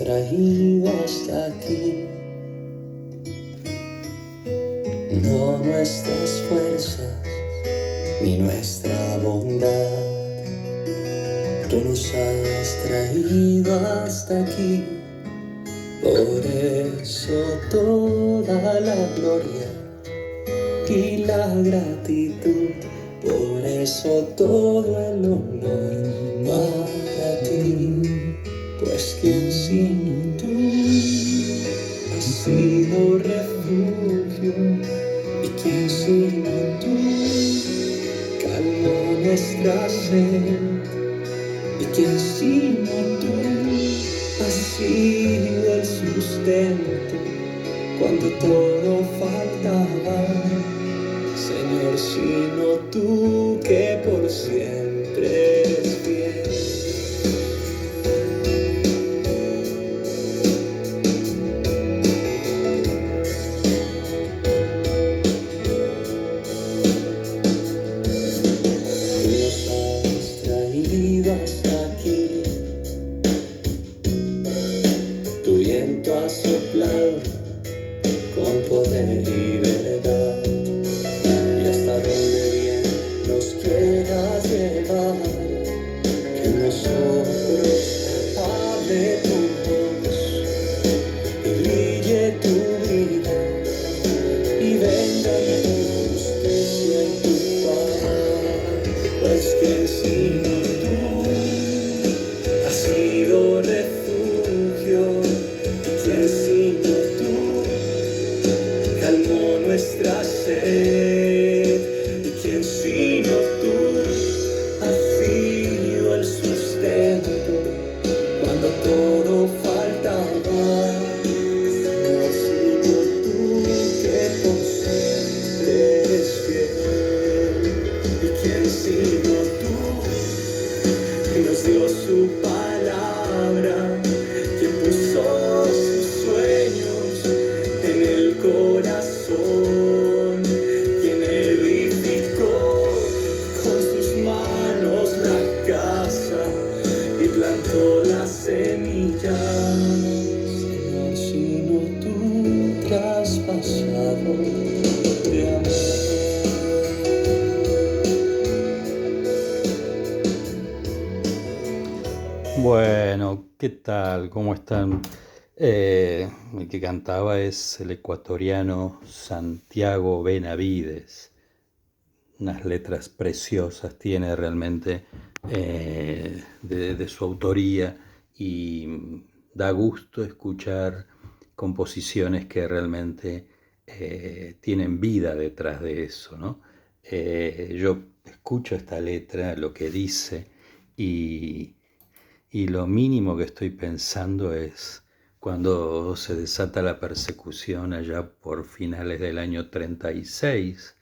traído hasta aquí, no nuestras fuerzas ni nuestra bondad. Tú nos has traído hasta aquí, por eso toda la gloria y la gratitud, por eso todo el honor para ti. Pues quien sin tú ha sido refugio, y quien sin tú calmó nuestra sed, y quien sin tú ha sido el sustento cuando todo faltaba. Señor, sino tú que por siempre eres fiel. Hasta aquí, tu viento ha soplado con poder y verdad, y hasta donde bien nos quieras llevar, que nosotros hable tu voz y brille tu vida, y venga tu justicia y tu paz, pues que si nuestra sed, y quien sino tú has sido el sustento cuando todo faltaba. Señor, sino tú que por siempre eres fiel, y quien sino tú que nos dio su palabra, quien puso sus sueños en el corazón, quien edificó con sus manos la casa y plantó la semilla. Señor, sino tú traspasado de amor. Bueno, ¿qué tal? ¿Cómo están? El que cantaba es el ecuatoriano Santiago Benavides. Unas letras preciosas tiene realmente de su autoría, y da gusto escuchar composiciones que realmente tienen vida detrás de eso, ¿no? Yo escucho esta letra, lo que dice, y lo mínimo que estoy pensando es cuando se desata la persecución allá por finales del año 36.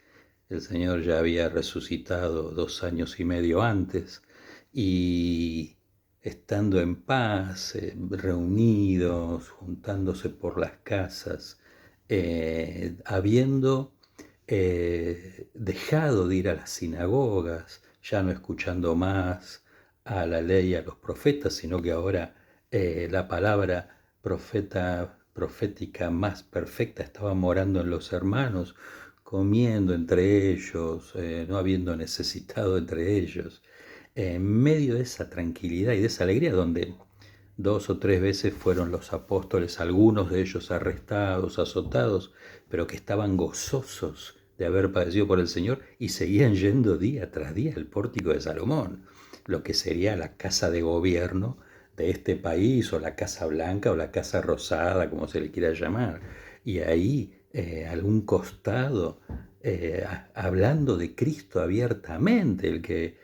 El Señor ya había resucitado 2 años y medio antes, y estando en paz, reunidos, juntándose por las casas, habiendo dejado de ir a las sinagogas, ya no escuchando más a la ley y a los profetas, sino que ahora la palabra profética más perfecta estaba morando en los hermanos, comiendo entre ellos, no habiendo necesitado entre ellos, en medio de esa tranquilidad y de esa alegría, donde 2 o 3 veces fueron los apóstoles, algunos de ellos arrestados, azotados, pero que estaban gozosos de haber padecido por el Señor, y seguían yendo día tras día al pórtico de Salomón, lo que sería la casa de gobierno de este país, o la Casa Blanca, o la Casa Rosada, como se le quiera llamar. Y ahí, a un costado, hablando de Cristo abiertamente, el que,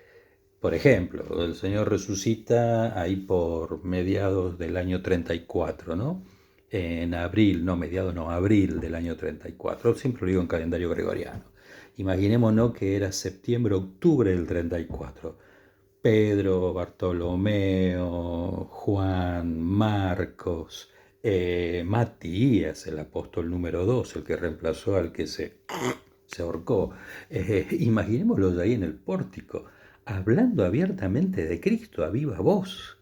por ejemplo, el Señor resucita ahí por mediados del año 34, ¿no? En abril, no, mediados no, abril del año 34, siempre lo digo en calendario gregoriano. Imaginémonos que era septiembre, octubre del 34. Pedro, Bartolomeo, Juan, Marcos, Matías, el apóstol número 2, el que reemplazó al que se ahorcó. Imaginémoslos ahí en el pórtico, hablando abiertamente de Cristo a viva voz.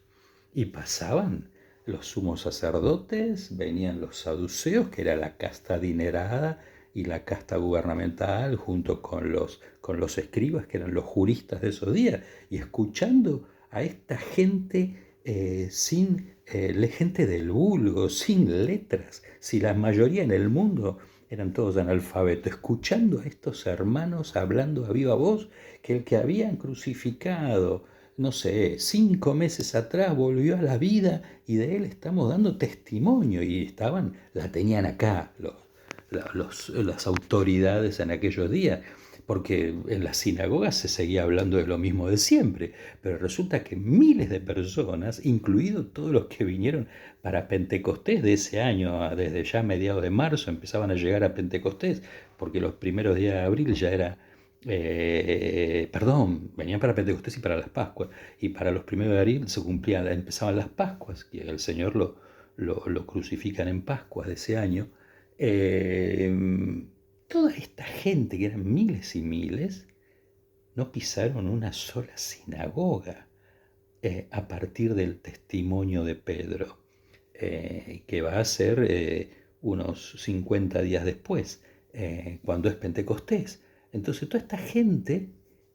Y pasaban los sumos sacerdotes, venían los saduceos, que era la casta adinerada y la casta gubernamental, junto con los escribas, que eran los juristas de esos días, y escuchando a esta gente gente del vulgo, sin letras, si la mayoría en el mundo eran todos analfabetos, escuchando a estos hermanos hablando a viva voz que el que habían crucificado, no sé, 5 meses atrás volvió a la vida y de él estamos dando testimonio y la tenían acá las autoridades en aquellos días, porque en las sinagogas se seguía hablando de lo mismo de siempre, pero resulta que miles de personas, incluidos todos los que vinieron para Pentecostés de ese año, desde ya mediados de marzo, empezaban a llegar a Pentecostés, porque los primeros días de abril ya era, perdón, venían para Pentecostés y para las Pascuas, y para los primeros de abril se cumplían, empezaban las Pascuas, y el Señor lo crucifican en Pascuas de ese año. Toda esta gente, que eran miles y miles, no pisaron una sola sinagoga a partir del testimonio de Pedro, que va a ser unos 50 días después, cuando es Pentecostés. Entonces toda esta gente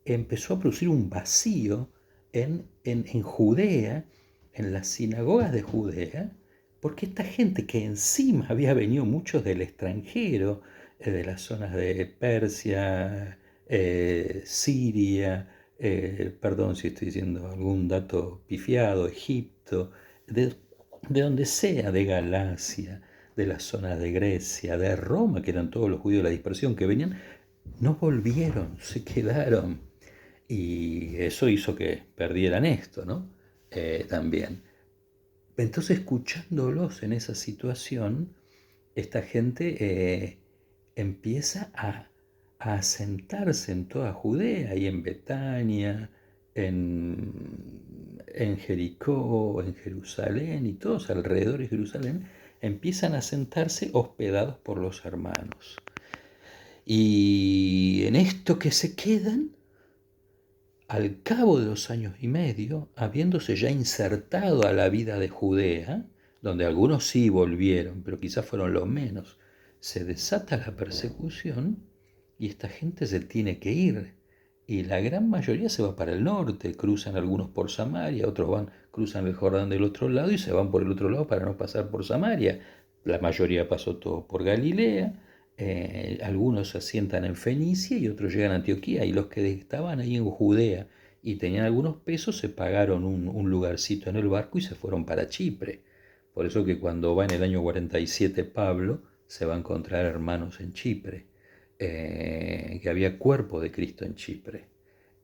empezó a producir un vacío en Judea, en las sinagogas de Judea, porque esta gente que encima había venido muchos del extranjero, de las zonas de Persia, Siria, perdón si estoy diciendo algún dato pifiado, Egipto, de donde sea, de Galacia, de las zonas de Grecia, de Roma, que eran todos los judíos de la dispersión que venían, no volvieron, se quedaron. Y eso hizo que perdieran esto, ¿no? También. Entonces, escuchándolos en esa situación, esta gente empieza a asentarse en toda Judea y en Betania, en Jericó, en Jerusalén y todos alrededor de Jerusalén empiezan a sentarse hospedados por los hermanos. Y en esto que se quedan, al cabo de 2 años y medio, habiéndose ya insertado a la vida de Judea, donde algunos sí volvieron, pero quizás fueron los menos, se desata la persecución y esta gente se tiene que ir. Y la gran mayoría se va para el norte, cruzan algunos por Samaria, otros cruzan el Jordán del otro lado y se van por el otro lado para no pasar por Samaria. La mayoría pasó todo por Galilea, algunos se asientan en Fenicia y otros llegan a Antioquía, y los que estaban ahí en Judea y tenían algunos pesos se pagaron un lugarcito en el barco y se fueron para Chipre. Por eso que cuando va en el año 47 Pablo, se va a encontrar hermanos en Chipre, que había cuerpo de Cristo en Chipre.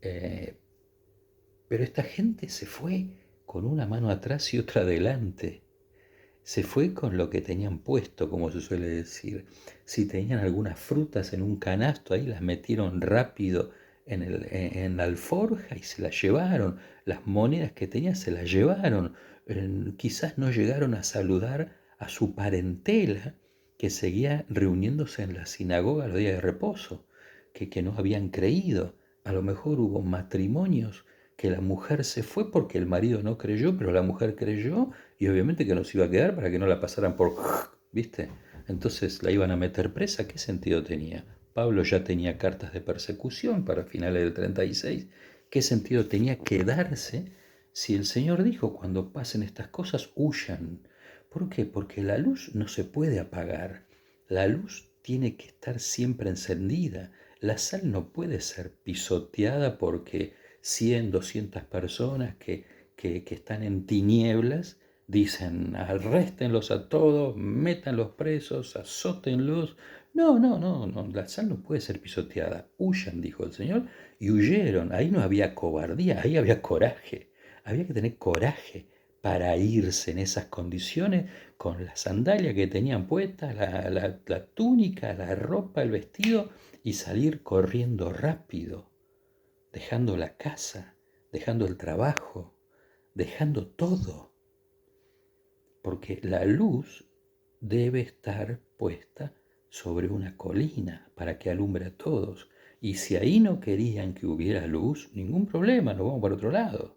Pero esta gente se fue con una mano atrás y otra adelante. Se fue con lo que tenían puesto, como se suele decir. Si tenían algunas frutas en un canasto, ahí las metieron rápido en la alforja y se las llevaron. Las monedas que tenían se las llevaron. Quizás no llegaron a saludar a su parentela que seguía reuniéndose en la sinagoga los días de reposo, que no habían creído. A lo mejor hubo matrimonios que la mujer se fue porque el marido no creyó, pero la mujer creyó y obviamente que no se iba a quedar para que no la pasaran por... ¿Viste? Entonces la iban a meter presa. ¿Qué sentido tenía? Pablo ya tenía cartas de persecución para finales del 36. ¿Qué sentido tenía quedarse si el Señor dijo, cuando pasen estas cosas, huyan? ¿Por qué? Porque la luz no se puede apagar. La luz tiene que estar siempre encendida. La sal no puede ser pisoteada porque 100, 200 personas que están en tinieblas dicen, arréstenlos a todos, métanlos presos, azótenlos. No, no, no, no, la sal no puede ser pisoteada. Huyan, dijo el Señor, y huyeron. Ahí no había cobardía, ahí había coraje. Había que tener coraje para irse en esas condiciones con la sandalia que tenían puesta, la túnica, la ropa, el vestido, y salir corriendo rápido, dejando la casa, dejando el trabajo, dejando todo. Porque la luz debe estar puesta sobre una colina para que alumbre a todos. Y si ahí no querían que hubiera luz, ningún problema, nos vamos para otro lado.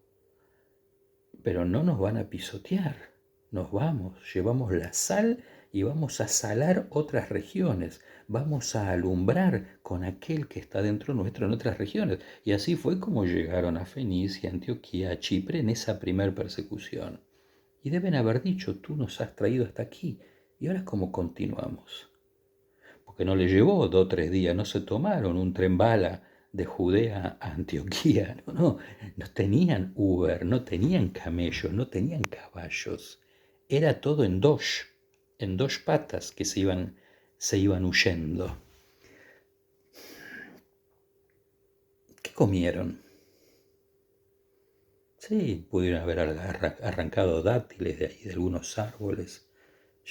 Pero no nos van a pisotear. nos vamos, llevamos la sal y vamos a salar otras regiones, vamos a alumbrar con aquel que está dentro nuestro en otras regiones. Y así fue como llegaron a Fenicia, Antioquía, a Chipre en esa primer persecución. Y deben haber dicho, tú nos has traído hasta aquí, y ahora cómo continuamos. Porque no le llevó 2 o 3 días, no se tomaron un tren bala de Judea a Antioquía, no tenían Uber, no tenían camellos, no tenían caballos, era todo en dos patas que se iban huyendo. ¿Qué comieron? Sí, pudieron haber arrancado dátiles de ahí, de algunos árboles.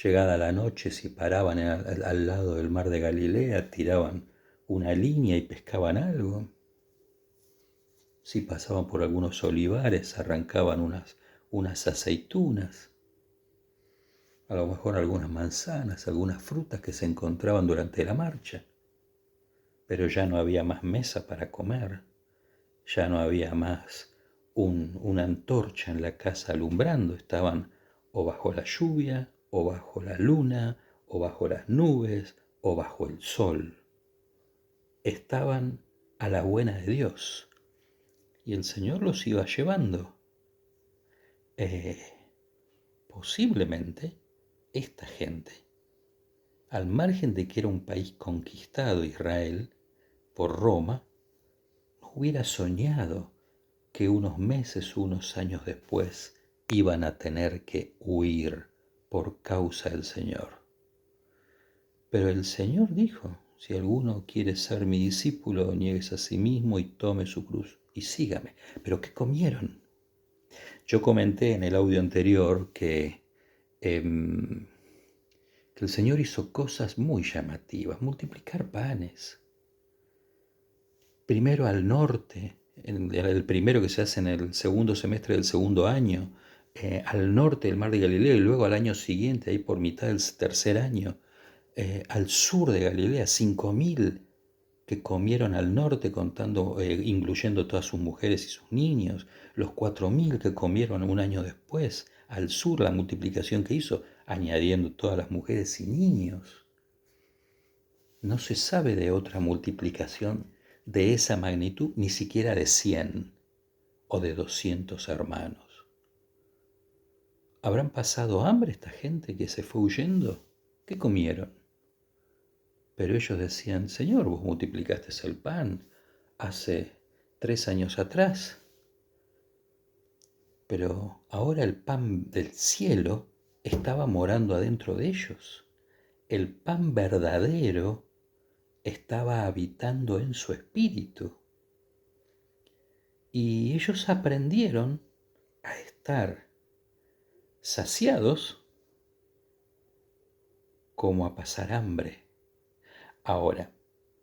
Llegada la noche, si paraban al lado del mar de Galilea, tiraban una línea y pescaban algo. Si pasaban por algunos olivares, arrancaban unas aceitunas, a lo mejor algunas manzanas, algunas frutas que se encontraban durante la marcha. Pero ya no había más mesa para comer, ya no había más una antorcha en la casa alumbrando, estaban o bajo la lluvia, o bajo la luna, o bajo las nubes, o bajo el sol. Estaban a la buena de Dios y el Señor los iba llevando. Posiblemente esta gente, al margen de que era un país conquistado Israel por Roma, no hubiera soñado que unos meses, unos años después, iban a tener que huir por causa del Señor. Pero el Señor dijo, si alguno quiere ser mi discípulo, niéguese a sí mismo y tome su cruz y sígame. ¿Pero qué comieron? Yo comenté en el audio anterior que el Señor hizo cosas muy llamativas, multiplicar panes. Primero al norte, el primero que se hace en el segundo semestre del segundo año, al norte del mar de Galilea y luego al año siguiente, ahí por mitad del tercer año, al sur de Galilea, 5.000 que comieron al norte, contando, incluyendo todas sus mujeres y sus niños, los 4.000 que comieron un año después, al sur la multiplicación que hizo, añadiendo todas las mujeres y niños. No se sabe de otra multiplicación de esa magnitud, ni siquiera de 100 o de 200 hermanos. ¿Habrán pasado hambre esta gente que se fue huyendo? ¿Qué comieron? Pero ellos decían, Señor, vos multiplicaste el pan hace 3 años atrás, pero ahora el pan del cielo estaba morando adentro de ellos. El pan verdadero estaba habitando en su espíritu. Y ellos aprendieron a estar saciados como a pasar hambre. Ahora,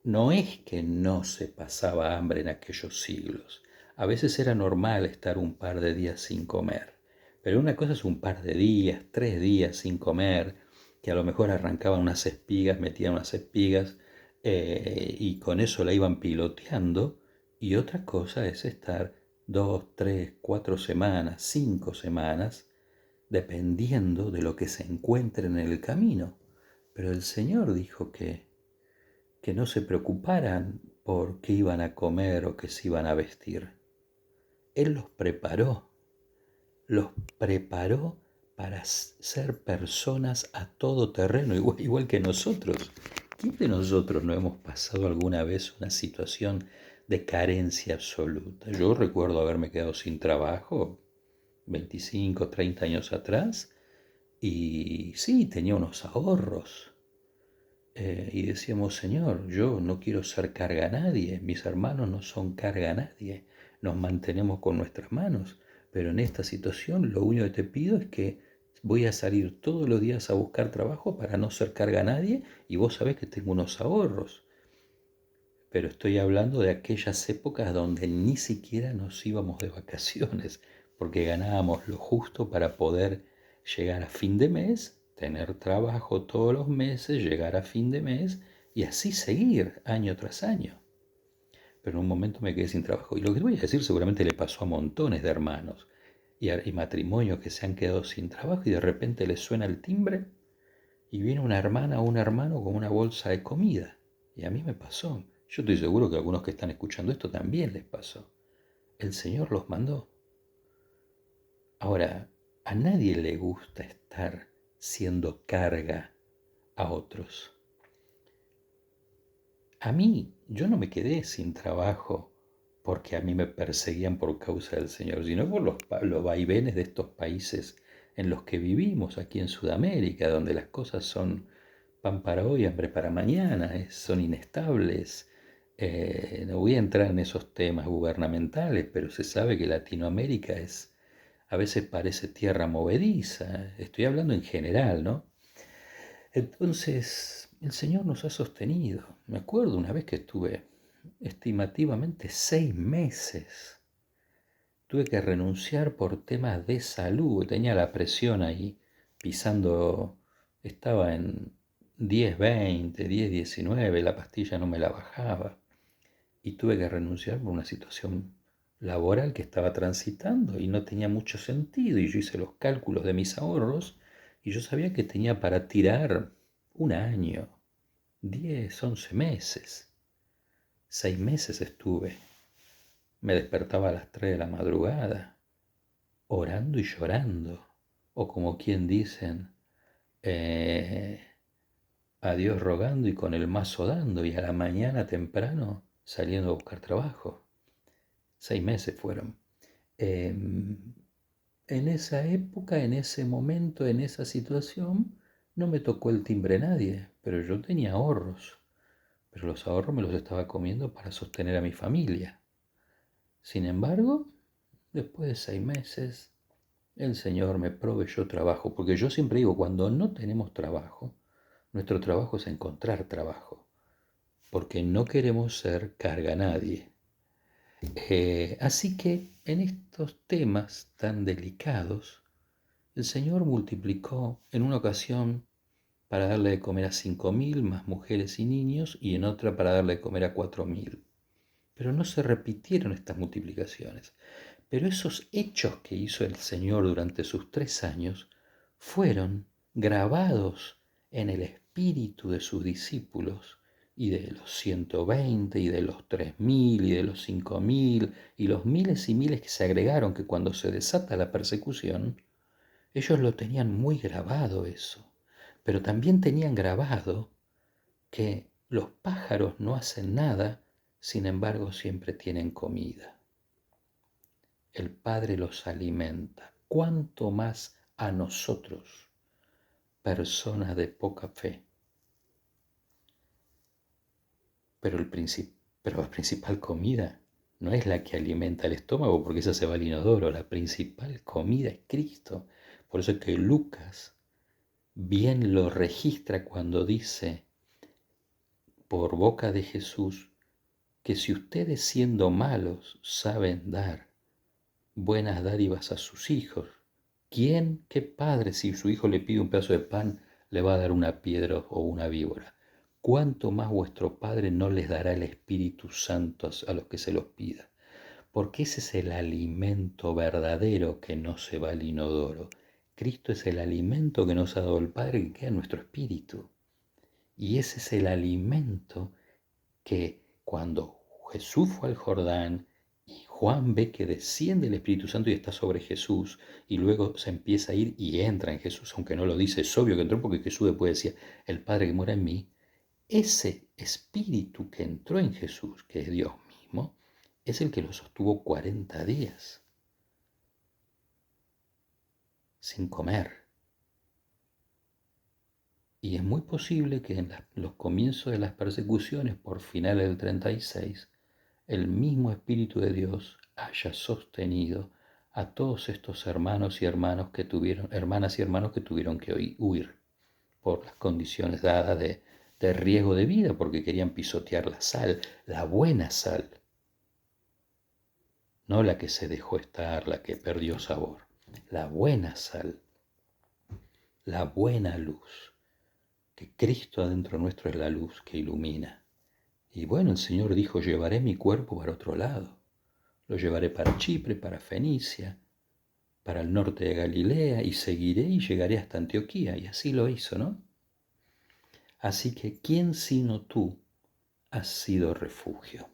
no es que no se pasaba hambre en aquellos siglos. A veces era normal estar un par de días sin comer. Pero una cosa es un par de días, 3 días sin comer, que a lo mejor arrancaban unas espigas, metían unas espigas y con eso la iban piloteando. Y otra cosa es estar 2, 3, 4 semanas, 5 semanas, dependiendo de lo que se encuentren en el camino. Pero el Señor dijo que no se preocuparan por qué iban a comer o qué se iban a vestir. Él los preparó para ser personas a todo terreno, igual que nosotros. ¿Quién de nosotros no hemos pasado alguna vez una situación de carencia absoluta? Yo recuerdo haberme quedado sin trabajo 25, 30 años atrás y sí, tenía unos ahorros. Y decíamos, Señor, yo no quiero ser carga a nadie, mis hermanos no son carga a nadie, nos mantenemos con nuestras manos, pero en esta situación lo único que te pido es que voy a salir todos los días a buscar trabajo para no ser carga a nadie y vos sabés que tengo unos ahorros. Pero estoy hablando de aquellas épocas donde ni siquiera nos íbamos de vacaciones, porque ganábamos lo justo para poder llegar a fin de mes, tener trabajo todos los meses, llegar a fin de mes y así seguir año tras año. Pero en un momento me quedé sin trabajo. Y lo que voy a decir seguramente le pasó a montones de hermanos. y matrimonios que se han quedado sin trabajo y de repente les suena el timbre y viene una hermana o un hermano con una bolsa de comida. Y a mí me pasó. Yo estoy seguro que a algunos que están escuchando esto también les pasó. El Señor los mandó. Ahora, a nadie le gusta estar siendo carga a otros. A mí, yo no me quedé sin trabajo porque a mí me perseguían por causa del Señor, sino por los vaivenes de estos países en los que vivimos, aquí en Sudamérica, donde las cosas son pan para hoy, hambre para mañana, son inestables. No voy a entrar en esos temas gubernamentales, pero se sabe que Latinoamérica a veces parece tierra movediza. Estoy hablando en general, ¿no? Entonces, el Señor nos ha sostenido. Me acuerdo una vez que estuve estimativamente 6 meses. Tuve que renunciar por temas de salud. Tenía la presión ahí, pisando, estaba en 10-20, 10-19, la pastilla no me la bajaba. Y tuve que renunciar por una situación laboral que estaba transitando y no tenía mucho sentido. Y yo hice los cálculos de mis ahorros y yo sabía que tenía para tirar un año, 10, 11 meses. 6 meses estuve. Me despertaba a las 3 de la madrugada, orando y llorando. O como quien dicen, a Dios rogando y con el mazo dando, y a la mañana temprano saliendo a buscar trabajo. 6 meses fueron. En esa época, en ese momento, en esa situación, no me tocó el timbre nadie, pero yo tenía ahorros. Pero los ahorros me los estaba comiendo para sostener a mi familia. Sin embargo, después de 6 meses, el Señor me proveyó trabajo, porque yo siempre digo, cuando no tenemos trabajo, nuestro trabajo es encontrar trabajo, porque no queremos ser carga a nadie. Así que en estos temas tan delicados, el Señor multiplicó en una ocasión para darle de comer a 5.000 más mujeres y niños y en otra para darle de comer a 4.000. Pero no se repitieron estas multiplicaciones. Pero esos hechos que hizo el Señor durante sus 3 años fueron grabados en el espíritu de sus discípulos y de los 120 y de los 3.000 y de los 5.000 y los miles y miles que se agregaron, que cuando se desata la persecución, ellos lo tenían muy grabado eso, pero también tenían grabado que los pájaros no hacen nada, sin embargo siempre tienen comida. El Padre los alimenta. ¿Cuánto más a nosotros, personas de poca fe? Pero la principal comida no es la que alimenta el estómago, porque esa se va al inodoro. La principal comida es Cristo. Por eso es que Lucas bien lo registra cuando dice por boca de Jesús que si ustedes siendo malos saben dar buenas dádivas a sus hijos, ¿quién, qué padre, si su hijo le pide un pedazo de pan, le va a dar una piedra o una víbora? ¿Cuánto más vuestro Padre no les dará el Espíritu Santo a los que se los pida? Porque ese es el alimento verdadero que no se va al inodoro. Cristo es el alimento que nos ha dado el Padre que queda en nuestro espíritu. Y ese es el alimento que cuando Jesús fue al Jordán y Juan ve que desciende el Espíritu Santo y está sobre Jesús y luego se empieza a ir y entra en Jesús, aunque no lo dice, es obvio que entró porque Jesús después decía, el Padre que mora en mí, ese Espíritu que entró en Jesús, que es Dios mismo, es el que lo sostuvo 40 días sin comer. Y es muy posible que en los comienzos de las persecuciones, por finales del 36, el mismo Espíritu de Dios haya sostenido a todos estos hermanas y hermanos que tuvieron que huir por las condiciones dadas de riesgo de vida, porque querían pisotear la sal, la buena sal, no la que se dejó estar, la que perdió sabor, la buena sal, la buena luz, que Cristo adentro nuestro es la luz que ilumina. Y bueno, el Señor dijo, llevaré mi cuerpo para otro lado. Lo llevaré para Chipre, para Fenicia, para el norte de Galilea y seguiré y llegaré hasta Antioquía. Y así lo hizo, ¿no? Así que, ¿quién sino tú has sido refugio?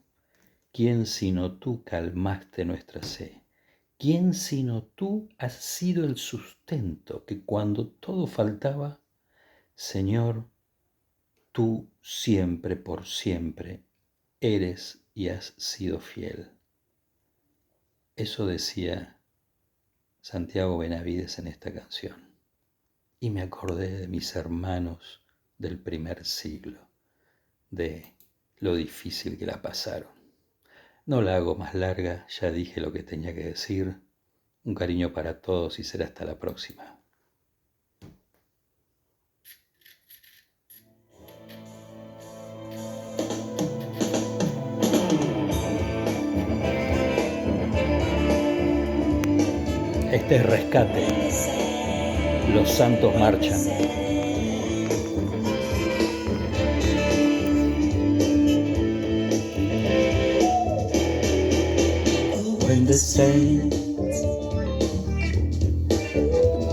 ¿Quién sino tú calmaste nuestra sed? ¿Quién sino tú has sido el sustento que cuando todo faltaba, Señor, tú siempre por siempre eres y has sido fiel? Eso decía Santiago Benavides en esta canción. Y me acordé de mis hermanos del primer siglo, de lo difícil que la pasaron. No la hago más larga, ya dije lo que tenía que decir. Un cariño para todos y será hasta la próxima. Este es Rescate. Los santos marchan. When the saints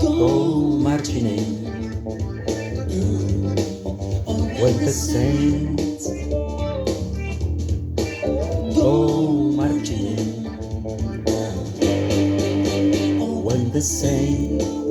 go marching in, when the saints go marching in, when the saints